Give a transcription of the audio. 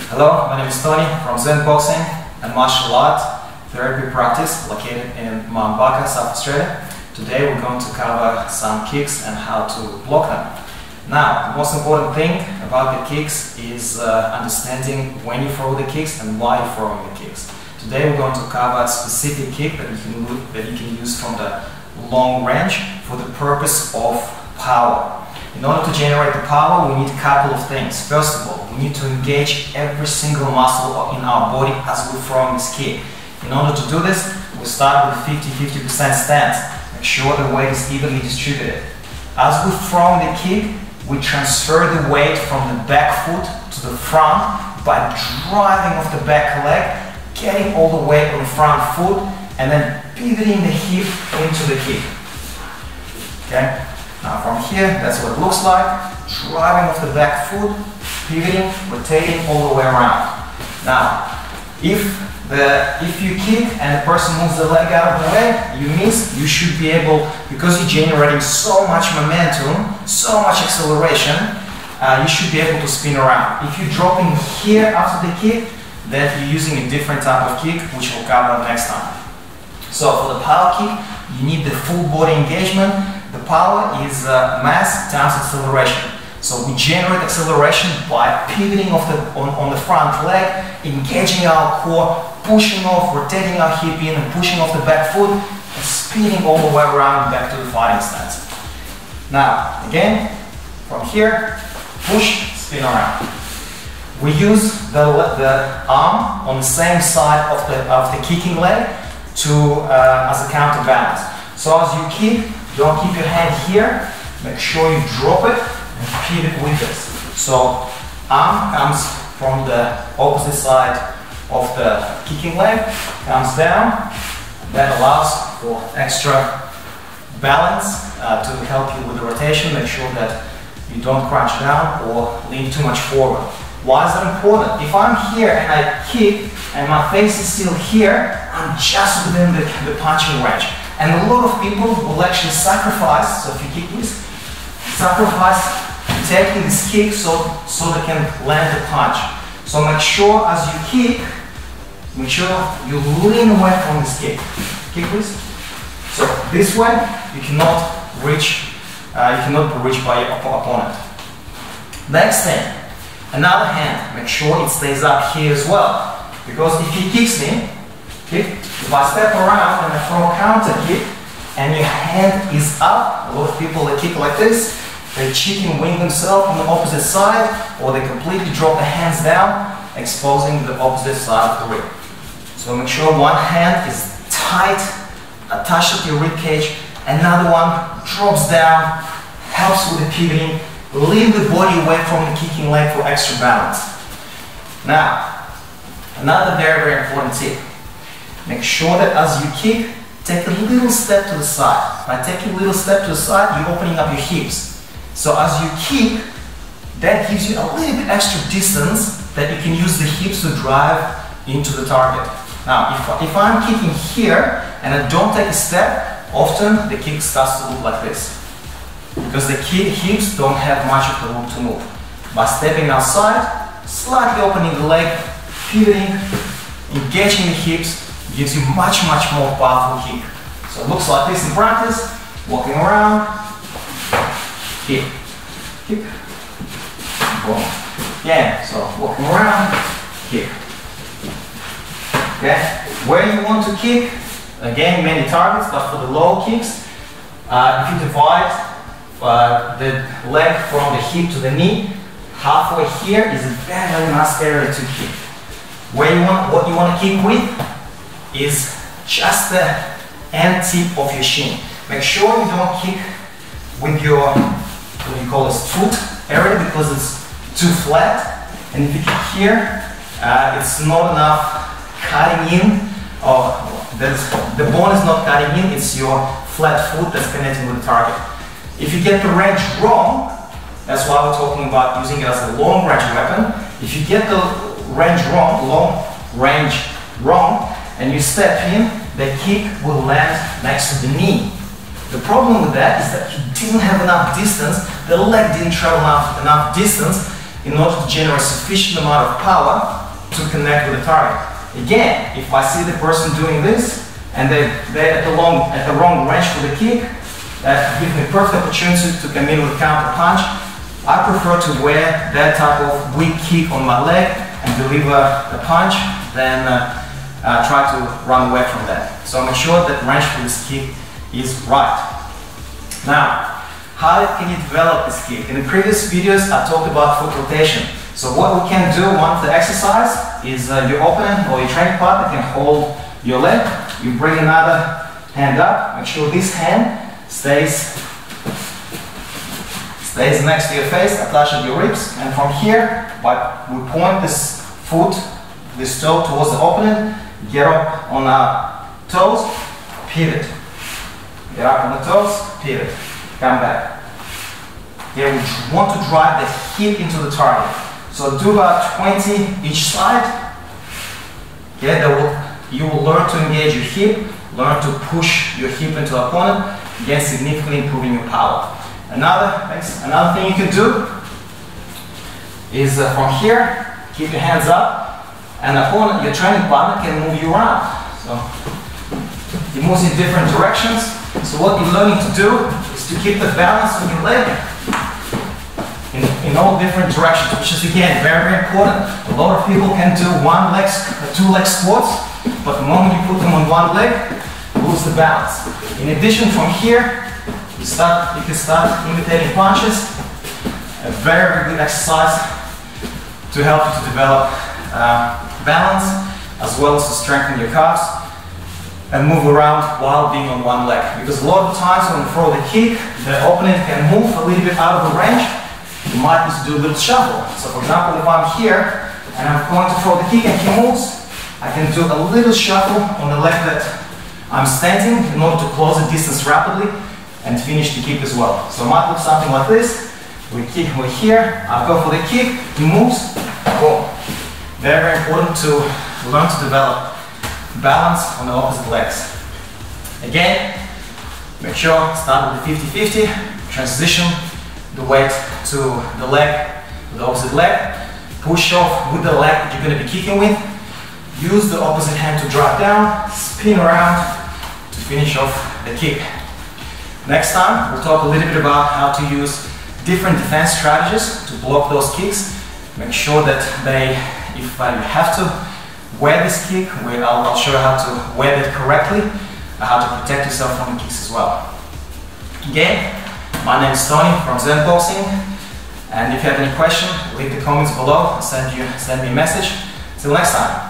Hello, my name is Tony from Zen Boxing and Martial Art Therapy Practice located in Mount Barker, South Australia. Today we're going to cover some kicks and how to block them. Now, the most important thing about the kicks is understanding when you throw the kicks and why you're throwing the kicks. Today we're going to cover a specific kick that you can use from the long range for the purpose of power. In order to generate the power, we need a couple of things. First of all, we need to engage every single muscle in our body as we're throwing this kick. In order to do this, we start with a 50% stance. Make sure the weight is evenly distributed. As we're throwing the kick, we transfer the weight from the back foot to the front by driving off the back leg, getting all the weight on the front foot, and then pivoting the hip into the kick. Okay? Now from here, that's what it looks like. Driving off the back foot, pivoting, rotating all the way around. Now, if you kick and the person moves the leg out of the way, you miss, you should be able, because you're generating so much momentum, so much acceleration, you should be able to spin around. If you're dropping here after the kick, then you're using a different type of kick, which we'll cover next time. So for the power kick, you need the full body engagement. The power is mass times acceleration. So we generate acceleration by pivoting off on the front leg, engaging our core, pushing off, rotating our hip in and pushing off the back foot, and spinning all the way around back to the fighting stance. Now, again, from here, push, spin around. We use the arm on the same side of the kicking leg as a counterbalance. So as you kick, don't keep your hand here, make sure you drop it and pivot with this. So arm comes from the opposite side of the kicking leg, comes down, that allows for extra balance to help you with the rotation. Make sure that you don't crouch down or lean too much forward. Why is that important? If I'm here and I kick and my face is still here, I'm just within the punching range. And a lot of people will actually sacrifice, so if you kick this, sacrifice taking this kick so they can land the punch. So make sure as you kick, make sure you lean away from this kick. Kick please. So this way, you cannot be reached by your opponent. Next thing, another hand, make sure it stays up here as well. Because if he kicks me, if I step around and I throw a counter kick and your hand is up, a lot of people that kick like this, they chicken wing themselves on the opposite side, or they completely drop the hands down, exposing the opposite side of the rib. So make sure one hand is tight, attached to your rib cage, another one drops down, helps with the pivoting, leave the body away from the kicking leg for extra balance. Now, another very important tip. Make sure that as you kick, take a little step to the side. By taking a little step to the side, you're opening up your hips. So as you kick, that gives you a little bit extra distance that you can use the hips to drive into the target. Now, if I'm kicking here and I don't take a step, often the kick starts to look like this. Because the hips don't have much of the room to move. By stepping outside, slightly opening the leg, pivoting, engaging the hips, gives you much more powerful kick. So it looks like this in practice, walking around, kick, kick, boom. Yeah, so walking around, kick. Okay, where you want to kick, again, many targets, but for the low kicks, if you divide the leg from the hip to the knee, halfway here is a very nice area to kick. What you want to kick with is just the end tip of your shin. Make sure you don't kick with your, what you call this, foot area, because it's too flat. And if you kick here, it's not enough cutting in, or the bone is not cutting in, it's your flat foot that's connecting with the target. If you get the range wrong, that's why we're talking about using it as a long range weapon. If you get the range wrong, long range wrong, and you step in, the kick will land next to the knee. The problem with that is that you didn't have enough distance, the leg didn't travel enough distance in order to generate sufficient amount of power to connect with the target. Again, if I see the person doing this and they're at the wrong range for the kick, that gives me a perfect opportunity to come in with a counter punch. I prefer to wear that type of weak kick on my leg and deliver a punch than try to run away from that. So make sure that range for this kick is right. Now, how can you develop this kick? In the previous videos, I talked about foot rotation. So what we can do, one of the exercise is your opponent or your training partner can hold your leg. You bring another hand up. Make sure this hand stays next to your face, attached to your ribs, and from here, we point this foot, this toe towards the opponent, get up on our toes, pivot. Get up on the toes, pivot, come back. Here we want to drive the hip into the target. So do about 20 each side. Okay, you will learn to engage your hip, learn to push your hip into the opponent, again significantly improving your power. Another thing you can do is from here, keep your hands up, and the opponent, your training partner, can move you around. So he moves in different directions. So what you're learning to do is to keep the balance on your leg in all different directions, which is again very, very important. A lot of people can do two leg squats, but the moment you put them on one leg, lose the balance. In addition, from here, you can start imitating punches. A very, very good exercise to help you to develop balance, as well as to strengthen your calves and move around while being on one leg. Because a lot of times when you throw the kick, the opponent can move a little bit out of the range. You might need to do a little shuffle. So for example, if I'm here and I'm going to throw the kick and he moves, I can do a little shuffle on the leg that I'm standing in order to close the distance rapidly and finish the kick as well. So it might look something like this. We're here, I go for the kick, he moves, boom. Very, very important to learn to develop balance on the opposite legs. Again, make sure start with the 50-50, transition the weight to the leg, the opposite leg, push off with the leg that you're going to be kicking with, use the opposite hand to drop down, spin around to finish off the kick. Next time, we'll talk a little bit about how to use different defense strategies to block those kicks. Make sure that if you have to wear this kick, I'll show you how to wear it correctly, how to protect yourself from the kicks as well. Again, my name is Tony from Zen Boxing, and if you have any question, leave the comments below and send me a message. Till next time.